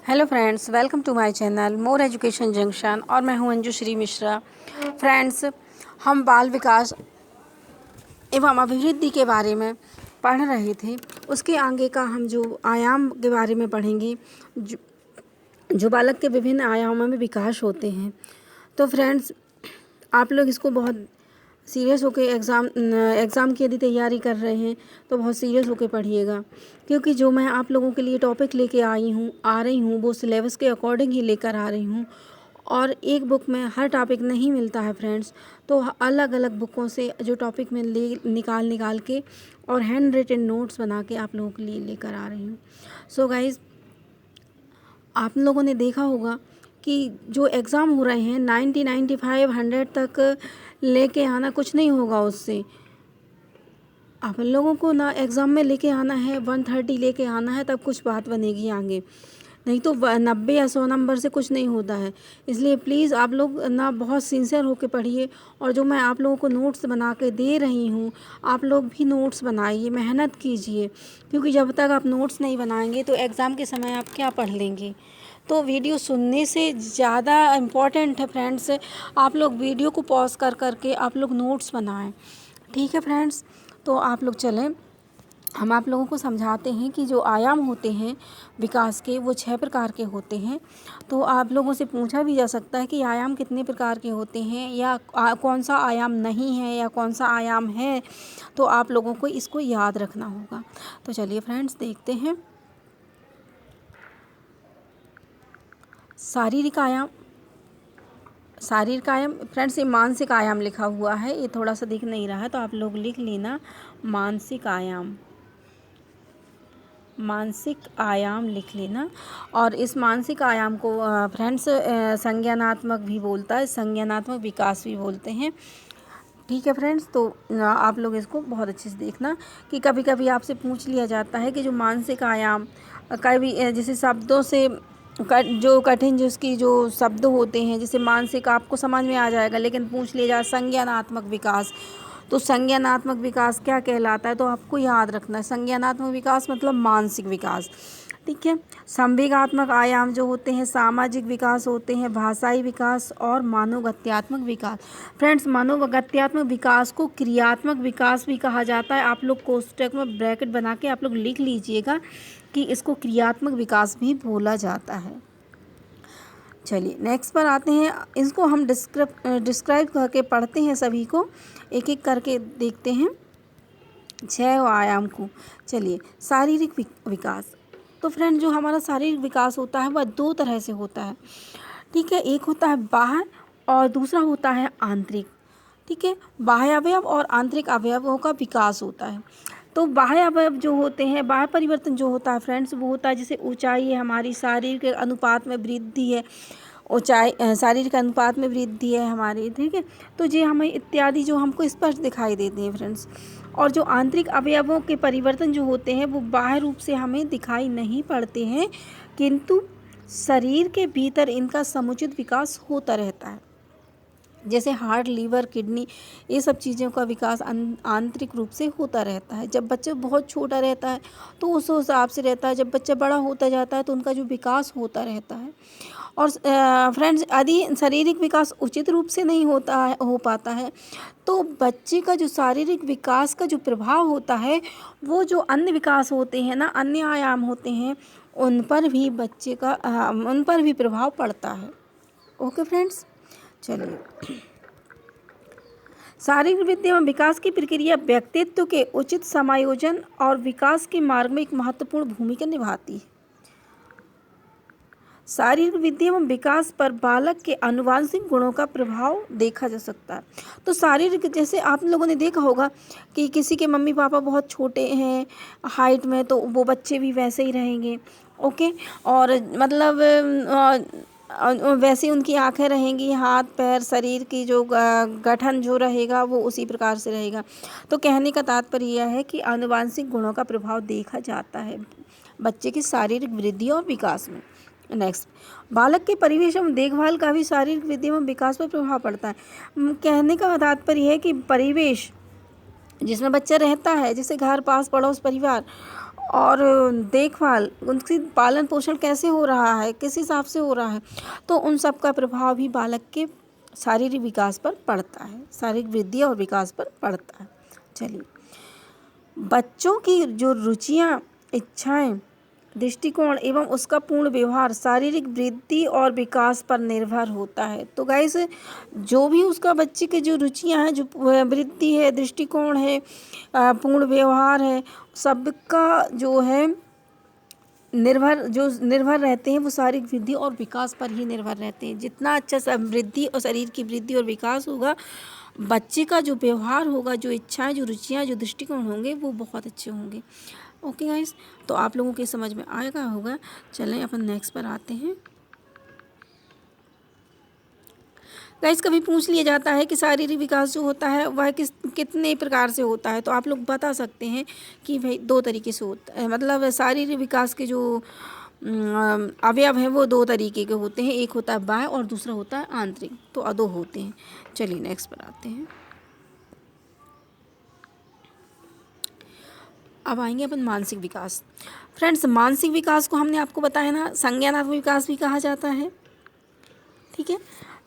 Hello friends, welcome to my channel more education junction और मैं हूं अंजुश्री मिश्रा। फ्रेंड्स, हम बाल विकास एवं अभिवृद्धि के बारे में पढ़ रहे थे। उसके आगे का हम जो आयाम के बारे में पढ़ेंगे, जो बालक के विभिन्न आयामों में विकास होते हैं। तो फ्रेंड्स, आप लोग इसको बहुत सीरियस होकर एग्ज़ाम की यदि तैयारी कर रहे हैं तो बहुत सीरियस होकर पढ़िएगा, क्योंकि जो मैं आप लोगों के लिए टॉपिक लेके आ रही हूँ वो सिलेबस के अकॉर्डिंग ही लेकर आ रही हूँ। और एक बुक में हर टॉपिक नहीं मिलता है फ्रेंड्स, तो अलग अलग बुकों से जो टॉपिक में निकाल के और हैंड रिटन नोट्स बना के आप लोगों के लिए लेकर आ रही हूँ। सो गाइज़, आप लोगों ने देखा होगा कि जो एग्ज़ाम हो रहे हैं 90, 95, 100 तक लेके आना कुछ नहीं होगा उससे। आप लोगों को ना एग्ज़ाम में लेके आना है 130 लेके आना है, तब कुछ बात बनेगी आगे, नहीं तो 90 या 100 नंबर से कुछ नहीं होता है। इसलिए प्लीज़ आप लोग ना बहुत सिंसियर होकर पढ़िए, और जो मैं आप लोगों को नोट्स बना के दे रही हूँ आप लोग भी नोट्स बनाइए, मेहनत कीजिए, क्योंकि जब तक आप नोट्स नहीं बनाएंगे तो एग्ज़ाम के समय आप क्या पढ़ लेंगे। तो वीडियो सुनने से ज़्यादा इम्पॉर्टेंट है फ्रेंड्स, आप लोग वीडियो को पॉज कर करके आप लोग नोट्स बनाएं। ठीक है फ्रेंड्स, तो आप लोग चलें, हम आप लोगों को समझाते हैं कि जो आयाम होते हैं विकास के वो 6 प्रकार के होते हैं। तो आप लोगों से पूछा भी जा सकता है कि आयाम कितने प्रकार के होते हैं, या कौन सा आयाम नहीं है या कौन सा आयाम है, तो आप लोगों को इसको याद रखना होगा। तो चलिए फ्रेंड्स, देखते हैं। शारीरिक आयाम फ्रेंड्स, ये मानसिक आयाम लिखा हुआ है, ये थोड़ा सा दिख नहीं रहा है तो आप लोग लिख लेना। मानसिक आयाम लिख लेना। और इस मानसिक आयाम को फ्रेंड्स संज्ञानात्मक भी बोलता है, संज्ञानात्मक विकास भी बोलते हैं। ठीक है फ्रेंड्स, तो आप लोग इसको बहुत अच्छे से देखना कि कभी कभी आपसे पूछ लिया जाता है कि जो मानसिक आयाम कभी जैसे शब्दों से जो कठिन जिसकी जो शब्द होते हैं, जैसे मानसिक आपको समझ में आ जाएगा, लेकिन पूछ लिया जाए संज्ञानात्मक विकास, तो संज्ञानात्मक विकास क्या कहलाता है, तो आपको याद रखना है संज्ञानात्मक विकास मतलब मानसिक विकास। ठीक है। संवेगात्मक आयाम जो होते हैं सामाजिक विकास होते हैं, भाषाई विकास और मनोगत्यात्मक विकास। फ्रेंड्स, मनोगत्यात्मक विकास को क्रियात्मक विकास भी कहा जाता है। आप लोग कोष्टक में ब्रैकेट बना के आप लोग लिख लीजिएगा कि इसको क्रियात्मक विकास भी बोला जाता है। चलिए नेक्स्ट पर आते हैं, इसको हम डिस्क्राइब करके पढ़ते हैं, सभी को एक एक करके देखते हैं 6 आयाम को। चलिए, शारीरिक विकास। तो फ्रेंड, जो हमारा शारीरिक विकास होता है वह 2 तरह से होता है। ठीक है, एक होता है बाह्य और दूसरा होता है आंतरिक। ठीक है, बाह्य अवयव और आंतरिक अवयवों का विकास होता है। तो बाह्य अवयव जो होते हैं, बाह्य परिवर्तन जो होता है फ्रेंड्स, वो होता है जैसे ऊंचाई है हमारी, शारीरिक अनुपात में वृद्धि है, ऊंचाई शारीरिक अनुपात में वृद्धि है हमारी। ठीक है, तो ये हमें इत्यादि जो हमको स्पष्ट दिखाई देते हैं फ्रेंड्स। और जो आंतरिक अवयवों के परिवर्तन जो होते हैं वो बाह्य रूप से हमें दिखाई नहीं पड़ते हैं, किंतु शरीर के भीतर इनका समुचित विकास होता रहता है। जैसे हार्ट, लीवर, किडनी, ये सब चीज़ों का विकास आंतरिक रूप से होता रहता है। जब बच्चा बहुत छोटा रहता है तो उस हिसाब से रहता है, जब बच्चा बड़ा होता जाता है तो उनका जो विकास होता रहता है। और फ्रेंड्स, यदि शारीरिक विकास उचित रूप से नहीं हो पाता है तो बच्चे का जो शारीरिक विकास का जो प्रभाव होता है, वो जो अन्य विकास होते हैं ना, अन्य आयाम होते हैं, उन पर भी प्रभाव पड़ता है। ओके फ्रेंड्स, चलिए। शारीरिक वृद्धि एवं विकास की प्रक्रिया व्यक्तित्व के उचित समायोजन और विकास के मार्ग में एक महत्वपूर्ण भूमिका निभाती है। शारीरिक वृद्धि एवं विकास पर बालक के आनुवांशिक गुणों का प्रभाव देखा जा सकता है। तो शारीरिक, जैसे आप लोगों ने देखा होगा कि किसी के मम्मी पापा बहुत छोटे हैं हाइट में, तो वो बच्चे भी वैसे ही रहेंगे। ओके, और मतलब वैसी उनकी आंखें रहेंगी, हाथ पैर, शरीर की जो गठन जो रहेगा वो उसी प्रकार से रहेगा। तो कहने का तात्पर्य यह है कि आनुवांशिक गुणों का प्रभाव देखा जाता है बच्चे की शारीरिक वृद्धि और विकास में। नेक्स्ट, बालक के परिवेश एवं देखभाल का भी शारीरिक वृद्धि एवं विकास पर प्रभाव पड़ता है। कहने का तात्पर्य है कि परिवेश जिसमें बच्चा रहता है, जैसे घर, पास पड़ोस, परिवार, और देखभाल, उनकी पालन पोषण कैसे हो रहा है, किस हिसाब से हो रहा है, तो उन सब का प्रभाव भी बालक के शारीरिक विकास पर पड़ता है, शारीरिक वृद्धि और विकास पर पड़ता है। चलिए, बच्चों की जो रुचियाँ, इच्छाएं, दृष्टिकोण एवं उसका पूर्ण व्यवहार शारीरिक वृद्धि और विकास पर निर्भर होता है। तो गाइस, जो भी उसका बच्चे की जो रुचियां हैं, जो वृद्धि है, दृष्टिकोण है, पूर्ण व्यवहार है, सबका जो है निर्भर रहते हैं, वो शारीरिक वृद्धि और विकास पर ही निर्भर रहते हैं। जितना अच्छा वृद्धि और शरीर की वृद्धि और विकास होगा, बच्चे का जो व्यवहार होगा, जो इच्छाएं, जो रुचियां, जो दृष्टिकोण होंगे, वो बहुत अच्छे होंगे। ओके गाइस, तो आप लोगों के समझ में आएगा होगा। चलें अपन नेक्स्ट पर आते हैं। गाइस, कभी पूछ लिया जाता है कि शारीरिक विकास जो होता है वह कितने प्रकार से होता है, तो आप लोग बता सकते हैं कि भाई 2 तरीके से होता है। मतलब शारीरिक विकास के जो अवयव हैं वो 2 तरीके के होते हैं, एक होता है बाह्य और दूसरा होता है आंतरिक, तो 2 होते हैं। चलिए नेक्स्ट पर आते हैं। अब आएंगे अपन मानसिक विकास। फ्रेंड्स, मानसिक विकास को हमने आपको बताया ना, संज्ञानात्मक विकास भी कहा जाता है। ठीक है,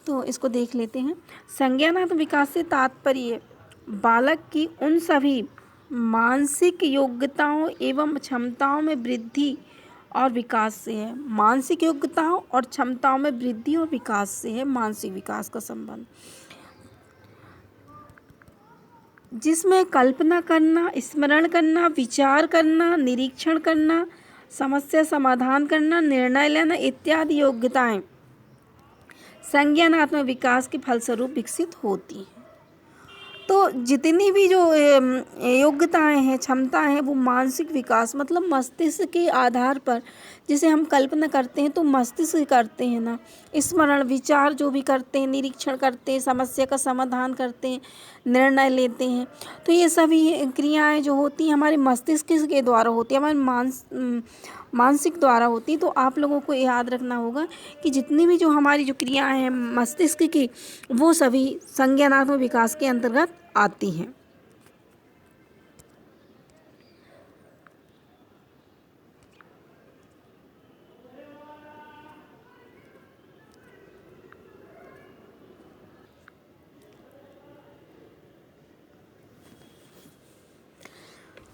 तो इसको देख लेते हैं। संज्ञानात्मक विकास से तात्पर्य बालक की उन सभी मानसिक योग्यताओं एवं क्षमताओं में वृद्धि और विकास से है। मानसिक योग्यताओं और क्षमताओं में वृद्धि और विकास से है मानसिक विकास का संबंध, जिसमें कल्पना करना, स्मरण करना, विचार करना, निरीक्षण करना, समस्या समाधान करना, निर्णय लेना इत्यादि योग्यताएं संज्ञानात्मक विकास के फलस्वरूप विकसित होती हैं। तो जितनी भी जो योग्यताएं हैं, क्षमताएं हैं, वो मानसिक विकास मतलब मस्तिष्क के आधार पर, जैसे हम कल्पना करते हैं तो मस्तिष्क करते हैं ना, स्मरण, विचार जो भी करते हैं, निरीक्षण करते हैं, समस्या का समाधान करते हैं, निर्णय लेते हैं, तो ये सभी क्रियाएं जो होती हैं हमारे मस्तिष्क के द्वारा होती है, हमारे मानसिक द्वारा होती। तो आप लोगों को याद रखना होगा कि जितनी भी जो हमारी जो क्रियाएं हैं मस्तिष्क की, वो सभी संज्ञानात्मक विकास के अंतर्गत आती हैं।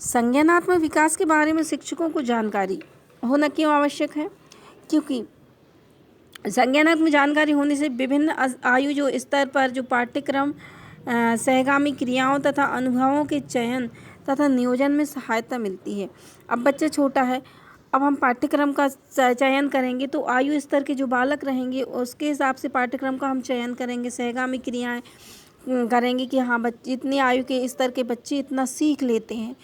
संज्ञानात्मक विकास के बारे में शिक्षकों को जानकारी होना क्यों आवश्यक है? क्योंकि संज्ञानात्मक जानकारी होने से विभिन्न आयु जो स्तर पर जो पाठ्यक्रम सहगामी क्रियाओं तथा अनुभवों के चयन तथा नियोजन में सहायता मिलती है। अब बच्चा छोटा है, अब हम पाठ्यक्रम का चयन करेंगे तो आयु स्तर के जो बालक रहेंगे उसके हिसाब से पाठ्यक्रम का हम चयन करेंगे, सहगामी क्रियाएं करेंगे कि हाँ बच्चे इतनी आयु के स्तर के बच्चे इतना सीख लेते हैं।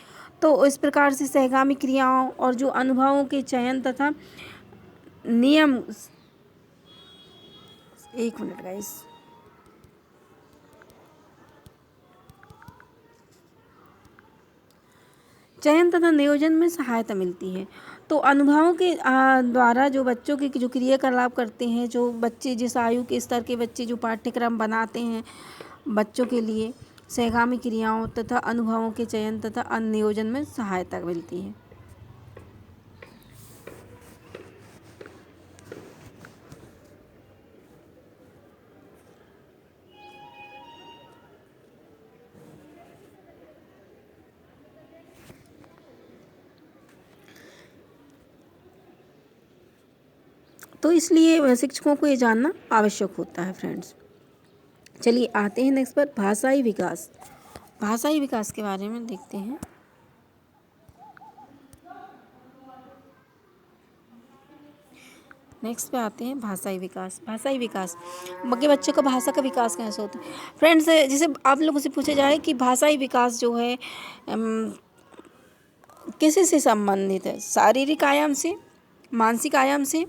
तो इस प्रकार से सहगामी क्रियाओं और जो अनुभवों के चयन तथा नियम, एक मिनट गाइस, चयन तथा नियोजन में सहायता मिलती है। तो अनुभवों के द्वारा जो बच्चों के जो क्रियाकलाप करते हैं, जो बच्चे जिस आयु के स्तर के बच्चे जो पाठ्यक्रम बनाते हैं बच्चों के लिए, सहगामी क्रियाओं तथा अनुभवों के चयन तथा नियोजन में सहायता मिलती है। तो इसलिए शिक्षकों को ये जानना आवश्यक होता है फ्रेंड्स। चलिए आते हैं नेक्स्ट पर, भाषाई विकास। भाषाई विकास के बारे में देखते हैं। नेक्स्ट पे आते हैं भाषाई विकास। भाषाई विकास के बच्चे का भाषा का विकास कैसे होता है? फ्रेंड्स, जैसे आप लोगों से पूछा जाए कि भाषाई विकास जो है किसी से संबंधित है, शारीरिक आयाम से, मानसिक आयाम से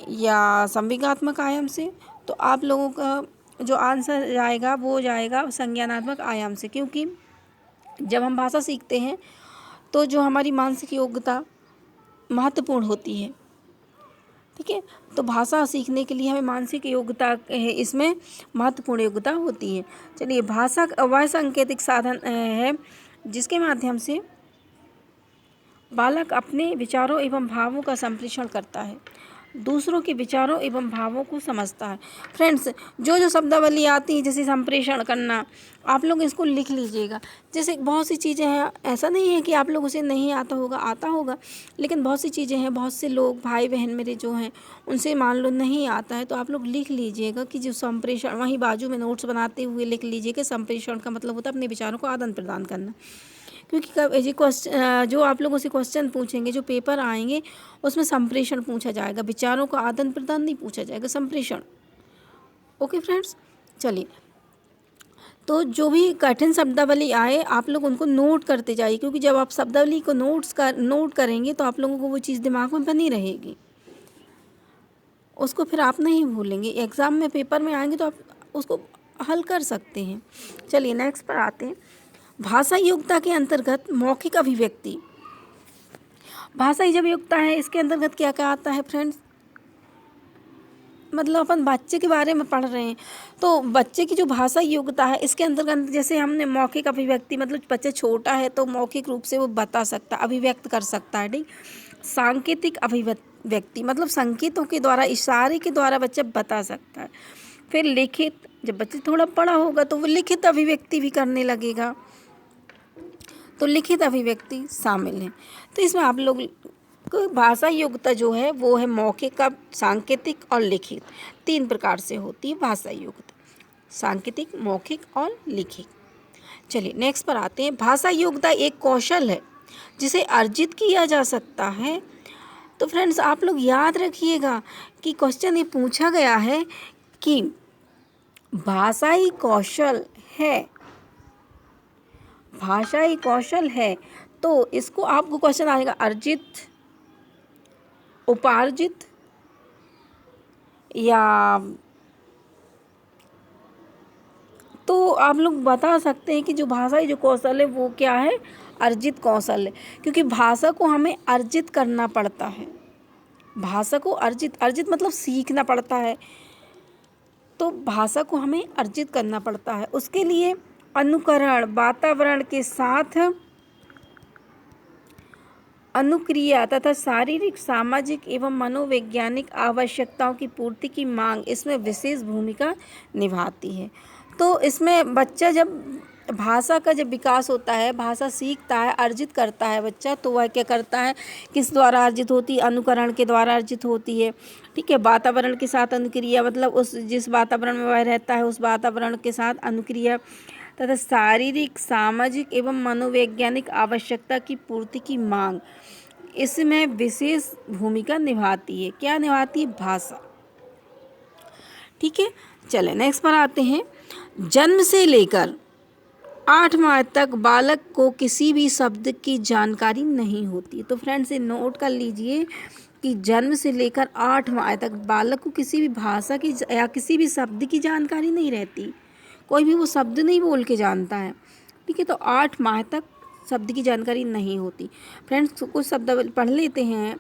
या संवेगात्मक आयाम से, तो आप लोगों का जो आंसर जाएगा वो जाएगा संज्ञानात्मक आयाम से। क्योंकि जब हम भाषा सीखते हैं तो जो हमारी मानसिक योग्यता महत्वपूर्ण होती है, ठीक है, तो भाषा सीखने के लिए हमें मानसिक योग्यता इसमें महत्वपूर्ण योग्यता होती है। चलिए, भाषा वह सांकेतिक साधन है जिसके माध्यम से बालक अपने विचारों एवं भावों का संप्रेषण करता है, दूसरों के विचारों एवं भावों को समझता है। फ्रेंड्स, जो जो शब्दावली आती है जैसे संप्रेषण करना, आप लोग इसको लिख लीजिएगा। जैसे बहुत सी चीज़ें हैं, ऐसा नहीं है कि आप लोग उसे नहीं आता होगा, आता होगा, लेकिन बहुत सी चीज़ें हैं, बहुत से लोग भाई बहन मेरे जो हैं उनसे मान लो नहीं आता है, तो आप लोग लिख लीजिएगा कि जो संप्रेषण, वहीं बाजू में नोट्स बनाते हुए लिख लीजिएगा। संप्रेषण का मतलब होता है अपने विचारों को आदान प्रदान करना। क्योंकि कब ये क्वेश्चन, जो आप लोगों से क्वेश्चन पूछेंगे, जो पेपर आएंगे, उसमें संप्रेषण पूछा जाएगा, विचारों का आदान प्रदान नहीं पूछा जाएगा, संप्रेषण। ओके फ्रेंड्स, चलिए। तो जो भी कठिन शब्दावली आए आप लोग उनको नोट करते जाइए, क्योंकि जब आप शब्दावली को नोट करेंगे तो आप लोगों को वो चीज़ दिमाग में बनी रहेगी, उसको फिर आप नहीं भूलेंगे। एग्ज़ाम में पेपर में आएंगे तो आप उसको हल कर सकते हैं। चलिए नेक्स्ट पर आते हैं। भाषा योग्यता के अंतर्गत मौखिक अभिव्यक्ति। भाषा जब योग्यता है, इसके अंतर्गत क्या क्या आता है फ्रेंड्स? मतलब अपन बच्चे के बारे में पढ़ रहे हैं, तो बच्चे की जो भाषा योग्यता है इसके अंतर्गत जैसे हमने मौखिक अभिव्यक्ति, मतलब बच्चा छोटा है तो मौखिक रूप से वो बता सकता है, अभिव्यक्त कर सकता है, ठीक। सांकेतिक अभिव्यक्ति मतलब संकेतों के द्वारा, इशारे के द्वारा बच्चा बता सकता है। फिर लिखित, जब बच्चा थोड़ा बड़ा होगा तो वो लिखित अभिव्यक्ति भी करने लगेगा, तो लिखित अभिव्यक्ति शामिल है। तो इसमें आप लोग भाषा योग्यता जो है वो है मौखिक, सांकेतिक और लिखित, 3 प्रकार से होती है भाषा योग्यता, सांकेतिक, मौखिक और लिखित। चलिए नेक्स्ट पर आते हैं। भाषा योग्यता एक कौशल है जिसे अर्जित किया जा सकता है। तो फ्रेंड्स आप लोग याद रखिएगा कि क्वेश्चन ये पूछा गया है कि भाषाई कौशल है, भाषाई कौशल है, तो इसको आपको क्वेश्चन आएगा अर्जित, उपार्जित या, तो आप लोग बता सकते हैं कि जो भाषाई जो कौशल है वो क्या है? अर्जित कौशल है, क्योंकि भाषा को हमें अर्जित करना पड़ता है। भाषा को अर्जित मतलब सीखना पड़ता है, तो भाषा को हमें अर्जित करना पड़ता है। उसके लिए अनुकरण, वातावरण के साथ अनुक्रिया तथा शारीरिक, सामाजिक एवं मनोवैज्ञानिक आवश्यकताओं की पूर्ति की मांग इसमें विशेष भूमिका निभाती है। तो इसमें बच्चा जब भाषा का जब विकास होता है, भाषा सीखता है, अर्जित करता है बच्चा, तो वह क्या करता है, किस द्वारा अर्जित होती है? अनुकरण के द्वारा अर्जित होती है, ठीक है। वातावरण के साथ अनुक्रिया मतलब उस जिस वातावरण में वह रहता है उस वातावरण के साथ अनुक्रिया तथा शारीरिक, सामाजिक एवं मनोवैज्ञानिक आवश्यकता की पूर्ति की मांग इसमें विशेष भूमिका निभाती है। क्या निभाती है? भाषा, ठीक है। चले नेक्स्ट पर आते हैं। जन्म से लेकर 8 माह तक बालक को किसी भी शब्द की जानकारी नहीं होती। तो फ्रेंड्स ये नोट कर लीजिए कि जन्म से लेकर 8 माह तक बालक को किसी भी भाषा की या किसी भी शब्द की जानकारी नहीं रहती, कोई भी वो शब्द नहीं बोल के जानता है, ठीक है। तो 8 माह तक शब्द की जानकारी नहीं होती। फ्रेंड्स कुछ शब्द पढ़ लेते हैं।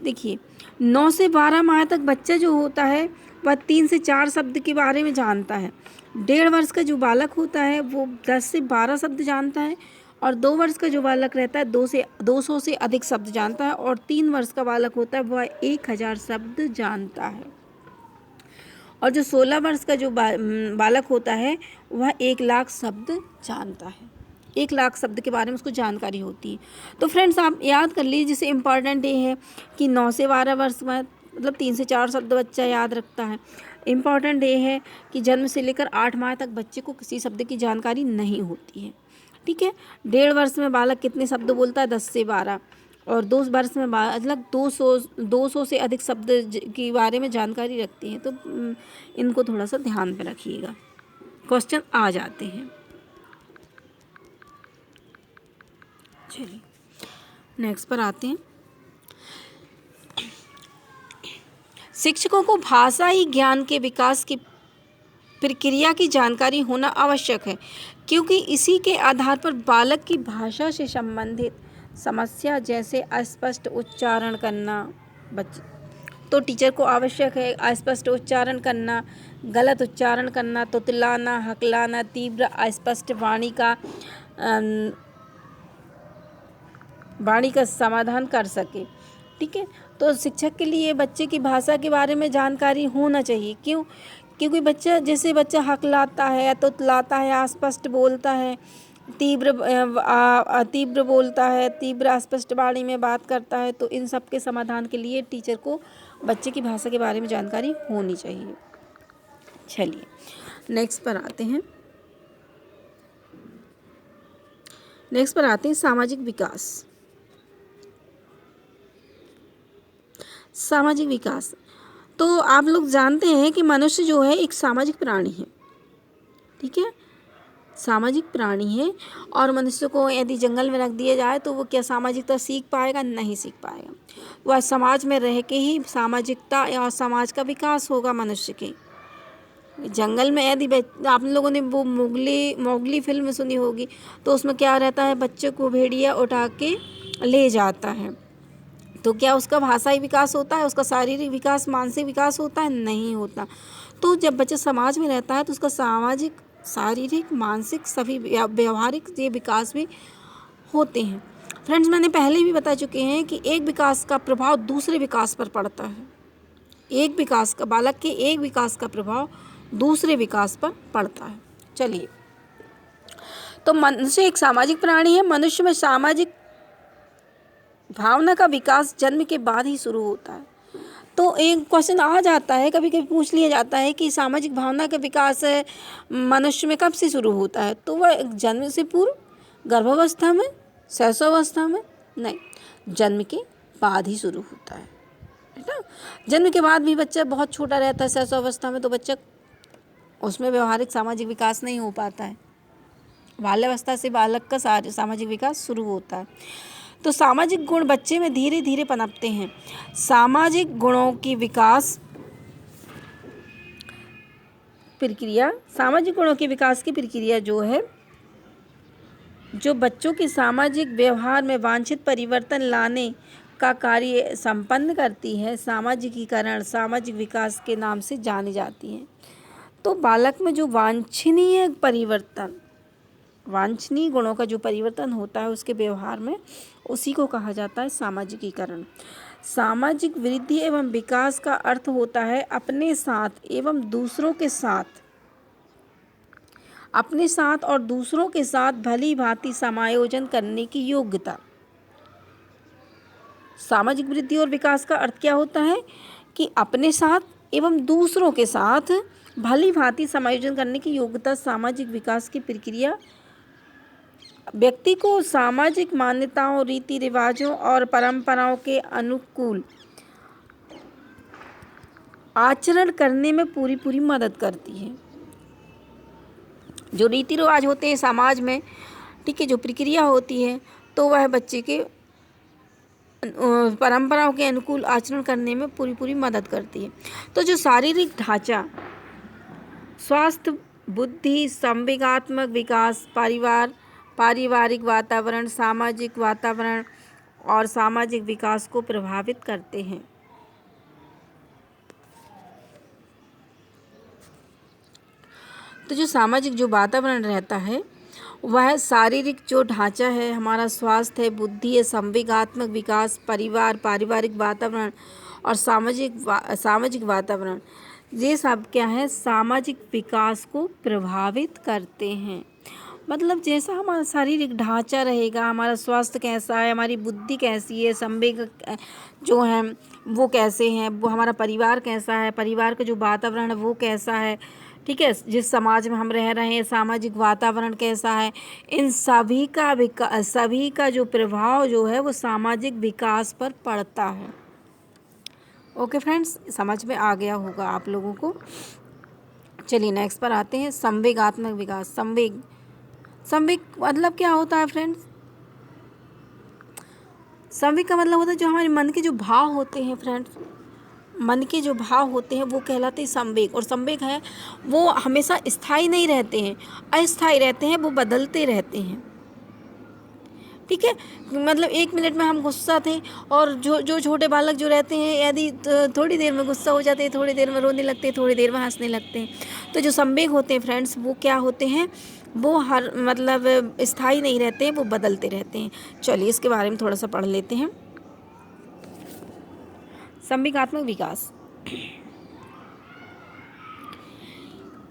देखिए 9 से 12 माह तक बच्चा जो होता है वह 3 से 4 शब्द के बारे में जानता है। 1.5 वर्ष का जो बालक होता है वो 10 से 12 शब्द जानता है, और 2 वर्ष का जो बालक रहता है 200 से अधिक शब्द जानता है, और 3 वर्ष का बालक होता है वह 1000 शब्द जानता है, और जो 16 वर्ष का जो बालक होता है वह 1 लाख शब्द जानता है। 1 लाख शब्द के बारे में उसको जानकारी होती है। तो फ्रेंड्स आप याद कर लीजिए, जैसे इम्पॉर्टेंट ये है कि 9 से 12 वर्ष में मतलब 3 से 4 शब्द बच्चा याद रखता है। इम्पॉर्टेंट ये है कि जन्म से लेकर 8 माह तक बच्चे को किसी शब्द की जानकारी नहीं होती है, ठीक है। 1.5 वर्ष में बालक कितने शब्द बोलता है? 10 से 12, और 2 वर्ष में मतलब 200 से अधिक शब्द के बारे में जानकारी रखती हैं। तो इनको थोड़ा सा ध्यान में रखिएगा, क्वेश्चन आ जाते हैं। चलिए नेक्स्ट पर आते हैं। शिक्षकों को भाषाई ज्ञान के विकास की प्रक्रिया की जानकारी होना आवश्यक है, क्योंकि इसी के आधार पर बालक की भाषा से संबंधित समस्या जैसे अस्पष्ट उच्चारण करना, तो टीचर को आवश्यक है अस्पष्ट उच्चारण करना, गलत उच्चारण करना, तुतलाना, हकलाना, तीव्र अस्पष्ट वाणी का वाणी का समाधान कर सके। ठीक है, तो शिक्षक के लिए बच्चे की भाषा के बारे में जानकारी होना चाहिए। क्यों? क्योंकि बच्चा जैसे बच्चा हकलाता है, तुतलाता है, अस्पष्ट बोलता है, तीव्र बोलता है, तीव्र अस्पष्ट वाणी में बात करता है, तो इन सब के समाधान के लिए टीचर को बच्चे की भाषा के बारे में जानकारी होनी चाहिए। चलिए नेक्स्ट पर आते हैं। सामाजिक विकास। सामाजिक विकास, तो आप लोग जानते हैं कि मनुष्य जो है एक सामाजिक प्राणी है। ठीक है, सामाजिक प्राणी है, और मनुष्य को यदि जंगल में रख दिया जाए तो वो क्या सामाजिकता सीख पाएगा? नहीं सीख पाएगा। वह समाज में रह के ही सामाजिकता या समाज का विकास होगा मनुष्य के। जंगल में यदि आप लोगों ने वो मोगली फिल्म सुनी होगी, तो उसमें क्या रहता है, बच्चे को भेड़िया उठा के ले जाता है, तो क्या उसका भाषाई विकास होता है? उसका शारीरिक विकास, मानसिक विकास होता है? नहीं होता। तो जब बच्चा समाज में रहता है तो उसका सामाजिक, शारीरिक, मानसिक सभी व्यवहारिक ये विकास भी होते हैं। फ्रेंड्स, मैंने पहले भी बता चुके हैं कि एक विकास का प्रभाव दूसरे विकास पर पड़ता है। एक विकास का, बालक के एक विकास का प्रभाव दूसरे विकास पर पड़ता है। चलिए, तो मनुष्य एक सामाजिक प्राणी है। मनुष्य में सामाजिक भावना का विकास जन्म के बाद ही शुरू होता है। तो एक क्वेश्चन आ जाता है, कभी कभी पूछ लिया जाता है कि सामाजिक भावना का विकास मनुष्य में कब से शुरू होता है? तो वह जन्म से पूर्व, गर्भावस्था में, शैशवावस्था में? नहीं, जन्म के बाद ही शुरू होता है ना। जन्म के बाद भी बच्चा बहुत छोटा रहता है, शैशवावस्था में, तो बच्चा उसमें व्यवहारिक सामाजिक विकास नहीं हो पाता है। बाल्यावस्था से बालक का सामाजिक विकास शुरू होता है। तो सामाजिक गुण बच्चे में धीरे धीरे पनपते हैं। सामाजिक गुणों की विकास प्रक्रिया, सामाजिक गुणों के विकास की प्रक्रिया जो है, जो बच्चों के सामाजिक व्यवहार में वांछित परिवर्तन लाने का कार्य संपन्न करती है, सामाजिकीकरण, सामाजिक विकास के नाम से जानी जाती है। तो बालक में जो वांछनीय परिवर्तन, वांछनीय गुणों का जो परिवर्तन होता है उसके व्यवहार में, उसी को कहा जाता है सामाजिकीकरण। सामाजिक वृद्धि एवं विकास का अर्थ होता है अपने साथ एवं दूसरों के साथ, अपने साथ और दूसरों के साथ भली भांति समायोजन करने की योग्यता। सामाजिक वृद्धि और विकास का अर्थ क्या होता है कि अपने साथ एवं दूसरों के साथ भली भांति समायोजन करने की योग्यता सामाजिक विकास की प्रक्रिया व्यक्ति को सामाजिक मान्यताओं, रीति रिवाजों और परंपराओं के अनुकूल आचरण करने में पूरी पूरी मदद करती है। जो रीति रिवाज होते हैं समाज में, ठीक है, जो प्रक्रिया होती है, तो वह बच्चे के परंपराओं के अनुकूल आचरण करने में पूरी पूरी मदद करती है। तो जो शारीरिक ढांचा, स्वास्थ्य, बुद्धि, संवेगात्मक विकास, पारिवारिक वातावरण, सामाजिक वातावरण और सामाजिक विकास को प्रभावित करते हैं। तो जो सामाजिक जो वातावरण रहता है, वह शारीरिक जो ढांचा है, हमारा स्वास्थ्य है, बुद्धि है, संवेगात्मक विकास, पारिवारिक वातावरण और सामाजिक वातावरण, ये सब क्या है, सामाजिक विकास को प्रभावित करते हैं। मतलब जैसा हमारा शारीरिक ढांचा रहेगा, हमारा स्वास्थ्य कैसा है, हमारी बुद्धि कैसी है, संवेग जो है वो कैसे हैं, वो हमारा परिवार कैसा है, परिवार का जो वातावरण है वो कैसा है, ठीक है, जिस समाज में हम रह रहे हैं सामाजिक वातावरण कैसा है, इन सभी का जो प्रभाव जो है वो सामाजिक विकास पर पड़ता है। ओके फ्रेंड्स, समझ में आ गया होगा आप लोगों को। चलिए नेक्स्ट पर आते हैं, संवेगात्मक विकास। संवेग मतलब क्या होता है फ्रेंड्स? संवेग का मतलब होता है जो हमारे मन के जो भाव होते हैं फ्रेंड्स, मन के जो भाव होते हैं वो कहलाते हैं संवेग। और संवेग है वो हमेशा स्थायी नहीं रहते हैं, अस्थायी रहते हैं, वो बदलते रहते हैं। ठीक है, मतलब 1 मिनट में हम गुस्सा थे, और जो छोटे बालक जो रहते हैं यदि थोड़ी देर में गुस्सा हो जाते हैं, थोड़ी देर में रोने लगते हैं, थोड़ी देर में हंसने लगते हैं। तो जो संवेग होते हैं फ्रेंड्स, वो क्या होते हैं, वो हर मतलब स्थायी नहीं रहते हैं, वो बदलते रहते हैं। चलिए इसके बारे में थोड़ा सा पढ़ लेते हैं। संवेगात्मक विकास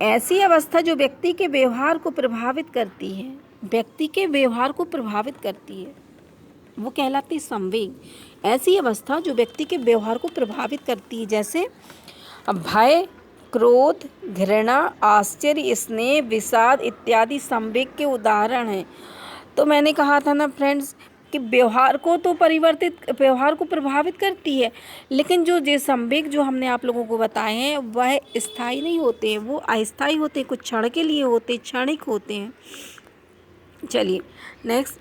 ऐसी अवस्था जो व्यक्ति के व्यवहार को प्रभावित करती है, व्यक्ति के व्यवहार को प्रभावित करती है, वो कहलाती है संवेग। ऐसी अवस्था जो व्यक्ति के व्यवहार को प्रभावित करती है, जैसे भय, क्रोध, घृणा, आश्चर्य, स्नेह, विषाद इत्यादि संवेग के उदाहरण हैं। तो मैंने कहा था ना फ्रेंड्स कि व्यवहार को तो व्यवहार को प्रभावित करती है, लेकिन जो संवेग जो हमने आप लोगों को बताए हैं वह स्थायी नहीं होते हैं, वो अस्थायी होते हैं, कुछ क्षण के लिए होते हैं, क्षणिक होते हैं। चलिए नेक्स्ट,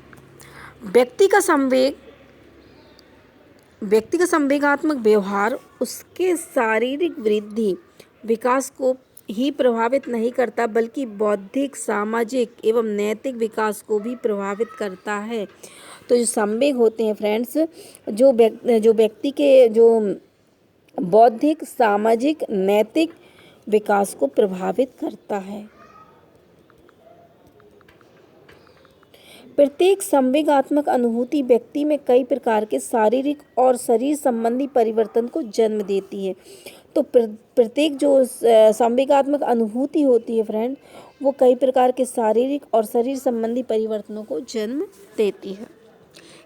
व्यक्ति का संवेगात्मक व्यवहार उसके शारीरिक वृद्धि विकास को ही प्रभावित नहीं करता, बल्कि बौद्धिक, सामाजिक एवं नैतिक विकास को भी प्रभावित करता है। तो जो संवेग होते हैं फ्रेंड्स, जो व्यक्ति के जो बौद्धिक, सामाजिक, नैतिक विकास को प्रभावित करता है। प्रत्येक संवेगात्मक अनुभूति व्यक्ति में कई प्रकार के शारीरिक और शरीर संबंधी परिवर्तन को जन्म देती है। तो प्रत्येक जो संवेगात्मक अनुभूति होती है फ्रेंड, वो कई प्रकार के शारीरिक और शरीर संबंधी परिवर्तनों को जन्म देती है।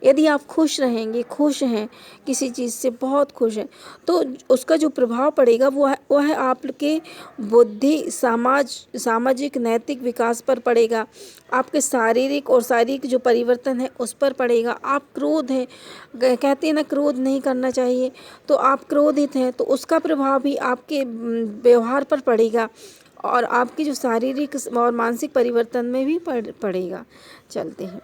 यदि आप खुश रहेंगे, खुश हैं, किसी चीज़ से बहुत खुश हैं, तो उसका जो प्रभाव पड़ेगा वो है आपके बुद्धि, सामाजिक, नैतिक विकास पर पड़ेगा। आपके शारीरिक जो परिवर्तन है उस पर पड़ेगा। आप क्रोध हैं, कहते हैं ना क्रोध नहीं करना चाहिए, तो आप क्रोधित हैं तो उसका प्रभाव भी आपके व्यवहार पर पड़ेगा और आपकी जो शारीरिक और मानसिक परिवर्तन में भी पड़ेगा। चलते हैं,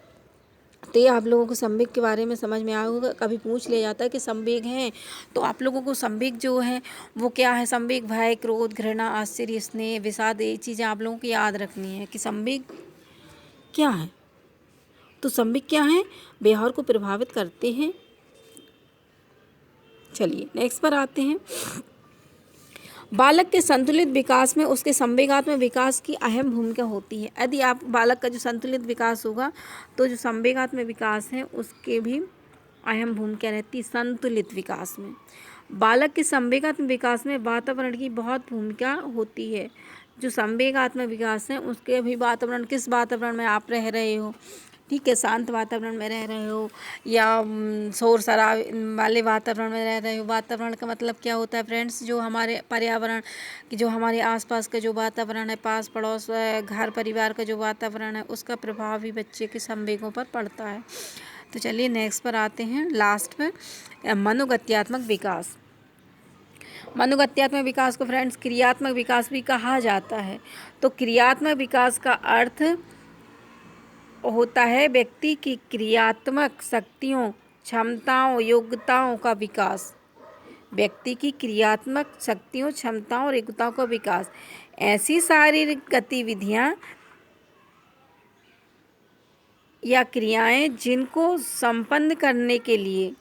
तो ये आप लोगों को संवेग के बारे में समझ में आया होगा। कभी पूछ लिया जाता है कि संवेग हैं, तो आप लोगों को संवेग जो है वो क्या है। संवेग भय, क्रोध, घृणा, आश्चर्य, स्नेह, विषाद, ये चीज़ें आप लोगों को याद रखनी है कि संवेग क्या है। तो संवेग क्या है, व्यवहार को प्रभावित करते हैं। चलिए नेक्स्ट पर आते हैं। बालक के संतुलित विकास में उसके संवेगात्मक विकास की अहम भूमिका होती है। यदि आप बालक का जो संतुलित विकास होगा तो जो संवेगात्मक विकास है उसके भी अहम भूमिका रहती है। संतुलित विकास में बालक के संवेगात्मक विकास में वातावरण की बहुत भूमिका होती है। जो संवेगात्मक विकास है उसके भी वातावरण, किस वातावरण में आप रह रहे हो, ठीक है, शांत वातावरण में रह रहे हो या शोर शराबे वाले वातावरण में रह रहे हो। वातावरण का मतलब क्या होता है फ्रेंड्स, जो हमारे पर्यावरण की, जो हमारे आसपास का जो वातावरण है, पास पड़ोस, घर परिवार का जो वातावरण है, उसका प्रभाव भी बच्चे के संवेगों पर पड़ता है। तो चलिए नेक्स्ट पर आते हैं, लास्ट पर, मनोगत्यात्मक विकास। मनोगत्यात्मक विकास को फ्रेंड्स क्रियात्मक विकास भी कहा जाता है। तो क्रियात्मक विकास का अर्थ होता है व्यक्ति की क्रियात्मक शक्तियों, क्षमताओं, योग्यताओं का विकास। व्यक्ति की क्रियात्मक शक्तियों, क्षमताओं और योग्यताओं का विकास। ऐसी शारीरिक गतिविधियां या क्रियाएं जिनको संपन्न करने के लिए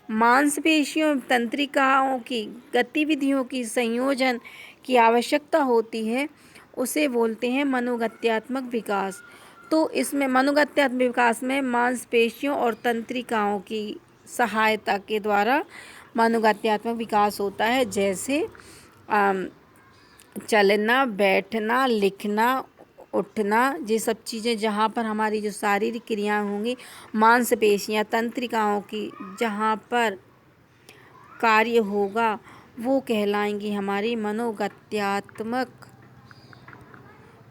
मांसपेशियों, तंत्रिकाओं की गतिविधियों की संयोजन की आवश्यकता होती है, उसे बोलते हैं मनोगत्यात्मक विकास। तो इसमें मनोगत्यात्मक विकास में मांसपेशियों और तंत्रिकाओं की सहायता के द्वारा मनोगत्यात्मक विकास होता है, जैसे चलना, बैठना, लिखना, उठना, ये सब चीज़ें जहाँ पर हमारी जो शारीरिक क्रियाएं होंगी, मांसपेशियां, तंत्रिकाओं की जहाँ पर कार्य होगा वो कहलाएंगी हमारी मनोगत्यात्मक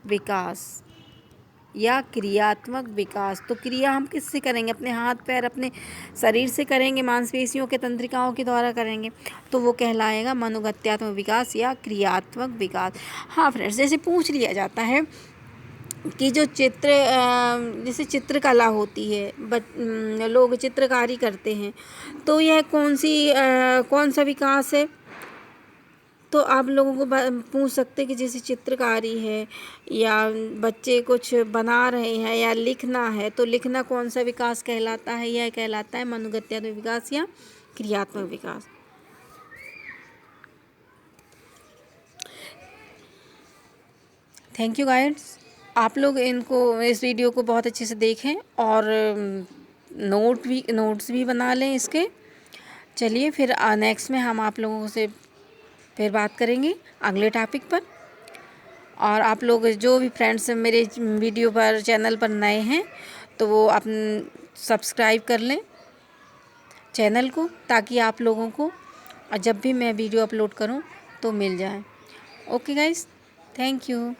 विकास या क्रियात्मक विकास। तो क्रिया हम किससे करेंगे, अपने हाथ पैर, अपने शरीर से करेंगे, मांसपेशियों के तंत्रिकाओं के द्वारा करेंगे, तो वो कहलाएगा मनोगत्यात्मक विकास या क्रियात्मक विकास। हाँ फ्रेंड्स, जैसे पूछ लिया जाता है कि जो जैसे चित्रकला होती है, लोग चित्रकारी करते हैं, तो यह कौन सा विकास है। तो आप लोगों को पूछ सकते हैं कि जैसे चित्रकारी है या बच्चे कुछ बना रहे हैं या लिखना है, तो लिखना कौन सा विकास कहलाता है, यह कहलाता है मनोगत्यात्मक विकास या क्रियात्मक विकास। Thank you guides. आप लोग इस वीडियो को बहुत अच्छे से देखें और नोट्स भी बना लें इसके। चलिए फिर नेक्स्ट में हम आप लोगों से फिर बात करेंगे अगले टॉपिक पर। और आप लोग जो भी फ्रेंड्स मेरे वीडियो पर चैनल पर नए हैं तो वो सब्सक्राइब कर लें चैनल को, ताकि आप लोगों को जब भी मैं वीडियो अपलोड करूं तो मिल जाए। Okay guys, thank you.